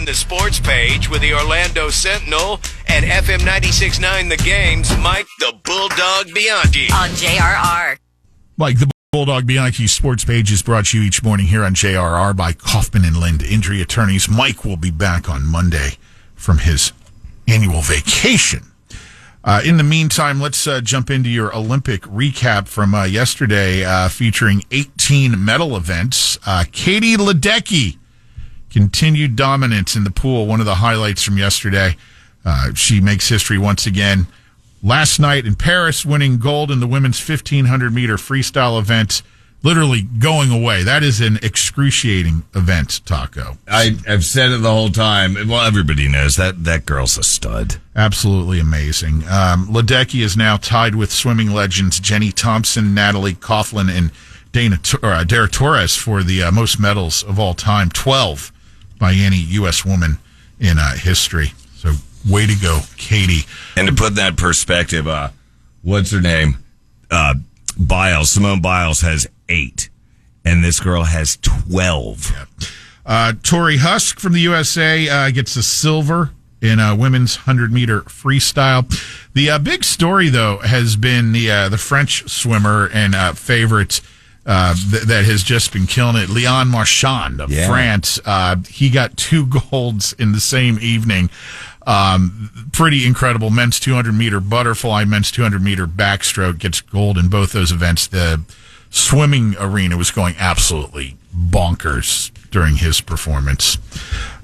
The sports page with the Orlando Sentinel and FM 96.9 The Game's Mike the Bulldog Bianchi. On JRR. Mike the Bulldog Bianchi sports page is brought to you each morning here on JRR by Kaufman and Lind Injury Attorneys. Mike will be back on Monday from his annual vacation. In the meantime, let's jump into your Olympic recap from yesterday featuring 18 medal events. Katie Ledecky continued dominance in the pool, one of the highlights from yesterday. She makes history once again. Last night in Paris, winning gold in the women's 1,500-meter freestyle event, literally going away. That is an excruciating event, Taco. I've said it the whole time. Well, everybody knows that girl's a stud. Absolutely amazing. Ledecky is now tied with swimming legends Jenny Thompson, Natalie Coughlin, and Dara Torres for the most medals of all time. 12 by any U.S. woman in history. So, way to go, Katie. And to put that in perspective, what's her name? Simone Biles has 8, and this girl has 12. Yeah. Tori Husk from the USA gets a silver in women's 100-meter freestyle. The big story, though, has been the French swimmer and favorite that has just been killing it, Leon Marchand of France. He got 2 golds in the same evening. Pretty incredible. Men's 200-meter butterfly, men's 200-meter backstroke gets gold in both those events. The swimming arena was going absolutely bonkers during his performance.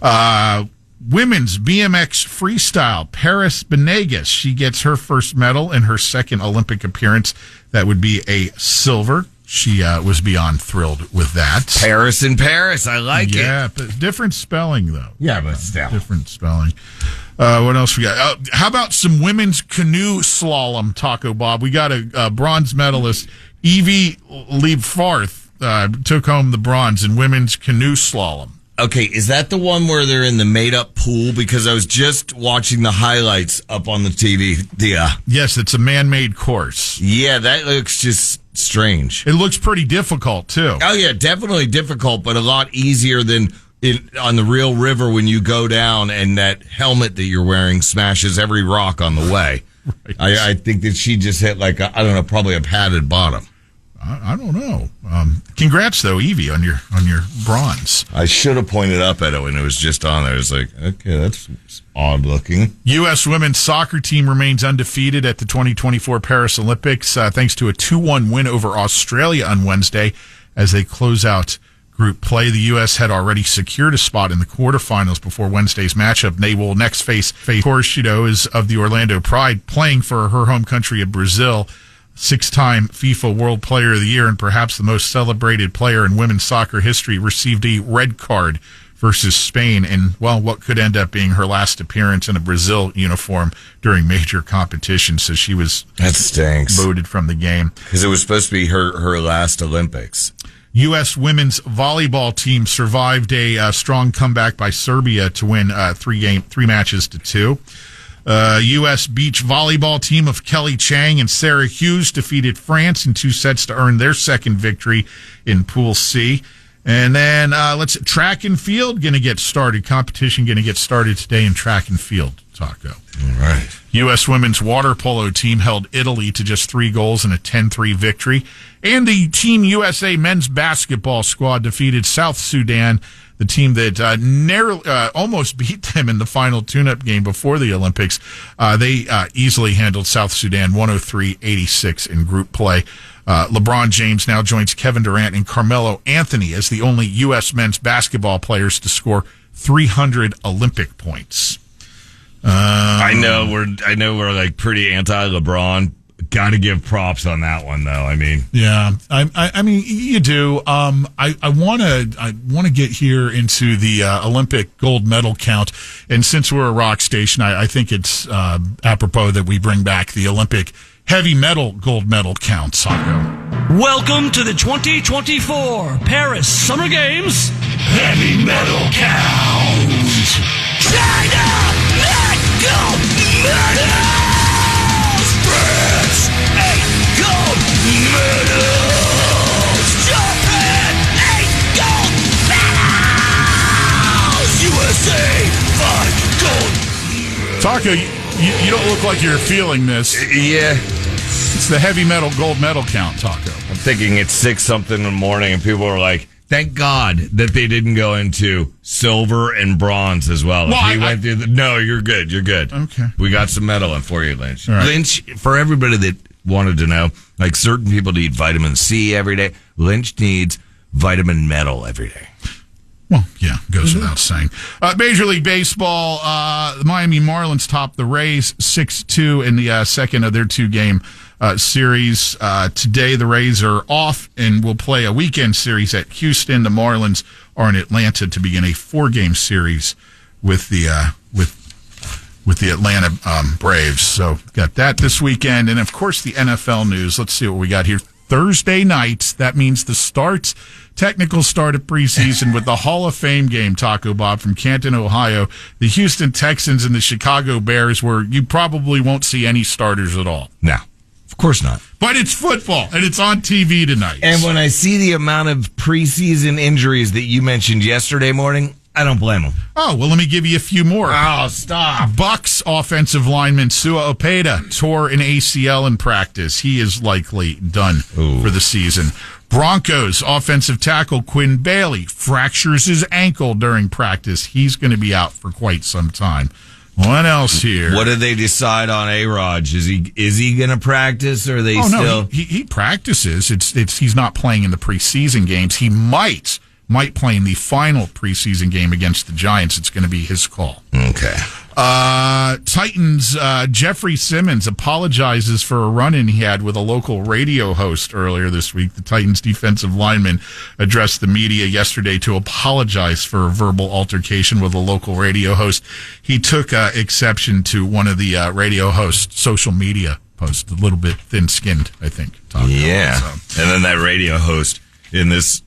Women's BMX freestyle, Paris Benegas. She gets her first medal in her second Olympic appearance. That would be a silver. She was beyond thrilled with that. Paris in Paris. I like it. Yeah, but different spelling, though. Yeah, but still. Different spelling. What else we got? How about some women's canoe slalom, Taco Bob? We got a bronze medalist. Evie Liebfarth took home the bronze in women's canoe slalom. Okay, is that the one where they're in the made-up pool? Because I was just watching the highlights up on the TV. Yes, it's a man-made course. Yeah, that looks just strange. It looks pretty difficult, too. Oh, yeah, definitely difficult, but a lot easier than on the real river when you go down and that helmet that you're wearing smashes every rock on the way. Right. I think that she just hit probably a padded bottom. I don't know. Congrats, though, Evie, on your bronze. I should have pointed up at it when it was just on there. I was like, okay, that's odd looking. U.S. women's soccer team remains undefeated at the 2024 Paris Olympics thanks to a 2-1 win over Australia on Wednesday as they close out group play. The U.S. had already secured a spot in the quarterfinals before Wednesday's matchup. They will next face Corshito is of the Orlando Pride, playing for her home country of Brazil. 6-time FIFA World Player of the Year and perhaps the most celebrated player in women's soccer history, received a red card versus Spain in, what could end up being her last appearance in a Brazil uniform during major competition. So she was that stinks. Voted from the game. Because it was supposed to be her last Olympics. U.S. women's volleyball team survived a strong comeback by Serbia to win 3 matches to 2. U.S. beach volleyball team of Kelly Chang and Sarah Hughes defeated France in 2 sets to earn their second victory in Pool C. And then track and field going to get started. Competition going to get started today in track and field, Taco. All right. U.S. women's water polo team held Italy to just 3 goals in a 10-3 victory. And the Team USA men's basketball squad defeated South Sudan, the team that narrowly almost beat them in the final tune-up game before the Olympics. They easily handled South Sudan 103-86 in group play. LeBron James now joins Kevin Durant and Carmelo Anthony as the only U.S. men's basketball players to score 300 Olympic points. I know we're like pretty anti-LeBron. Got to give props on that one, though. I mean, yeah, I mean, you do. I want to get here into the Olympic gold medal count, and since we're a rock station, I think it's apropos that we bring back the Olympic heavy metal gold medal count. Sacco. Welcome to the 2024 Paris Summer Games heavy metal count. China, gold medals. France, 8 gold medals. Japan, 8 gold medals. USA, Taco, you don't look like you're feeling this. Yeah. It's the heavy metal gold medal count, Taco. I'm thinking it's 6-something in the morning, and people are like, thank God that they didn't go into silver and bronze as well. No, you're good. You're good. Okay. We got some metal in for you, Lynch. All right. Lynch, for everybody that wanted to know, like certain people need vitamin C every day. Lynch needs vitamin metal every day. Well, yeah, goes without saying. Major League Baseball, the Miami Marlins topped the Rays 6-2 in the second of their 2-game series. Today, the Rays are off and will play a weekend series at Houston. The Marlins are in Atlanta to begin a 4-game series with the Atlanta Braves. So, got that this weekend. And, of course, the NFL news. Let's see what we got here. Thursday night, that means the technical start of preseason with the Hall of Fame game, Taco Bob, from Canton, Ohio. The Houston Texans and the Chicago Bears, where you probably won't see any starters at all. No, of course not. But it's football, and it's on TV tonight. And when I see the amount of preseason injuries that you mentioned yesterday morning, I don't blame them. Oh, well, let me give you a few more. Oh, stop. Bucks offensive lineman Sua Opeta tore an ACL in practice. He is likely done for the season. Broncos offensive tackle Quinn Bailey fractures his ankle during practice. He's going to be out for quite some time. What else here? What did they decide on A-Raj? Is he going to practice, or are they still? No, he practices. He's not playing in the preseason games. He might play in the final preseason game against the Giants. It's going to be his call. Okay. Titans, Jeffrey Simmons apologizes for a run-in he had with a local radio host earlier this week. The Titans defensive lineman addressed the media yesterday to apologize for a verbal altercation with a local radio host. He took exception to one of the radio host's social media posts, a little bit thin-skinned, I think. Yeah. And then that radio host in this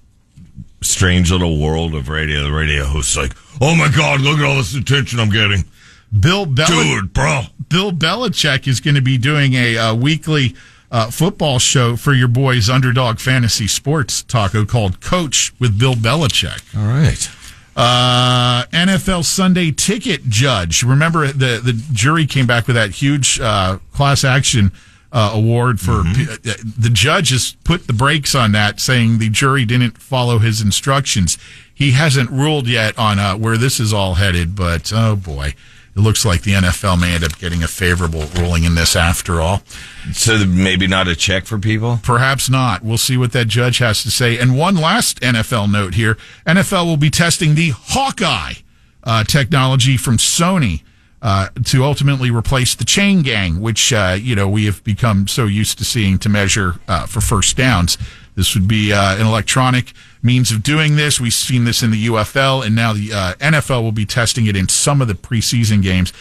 strange little world of radio, the radio host's like, oh my God, look at all this attention I'm getting. Dude, bro. Bill Belichick is going to be doing a weekly football show for your boys Underdog Fantasy Sports, Taco, called Coach with Bill Belichick. All right. NFL Sunday Ticket judge. Remember, the jury came back with that huge class action award for the judge has put the brakes on that, saying the jury didn't follow his instructions. He hasn't ruled yet on where this is all headed, but oh boy, it looks like the NFL may end up getting a favorable ruling in this after all. So maybe not a check for people? Perhaps not. We'll see what that judge has to say. And one last NFL note here. NFL will be testing the Hawkeye technology from Sony to ultimately replace the chain gang, which, we have become so used to seeing to measure for first downs. This would be an electronic means of doing this. We've seen this in the UFL, and now the NFL will be testing it in some of the preseason games.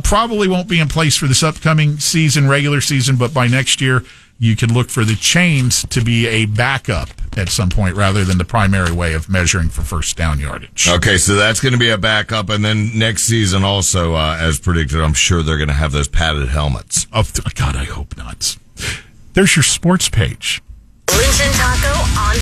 Probably won't be in place for this upcoming season, regular season, but by next year, you could look for the chains to be a backup at some point rather than the primary way of measuring for first down yardage. Okay, so that's going to be a backup, and then next season also, as predicted, I'm sure they're going to have those padded helmets. Oh, God, I hope not. There's your sports page. Lynch and Taco on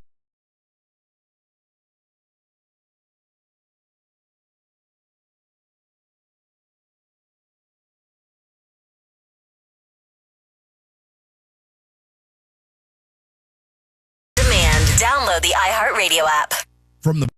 demand. Download the iHeartRadio app. From the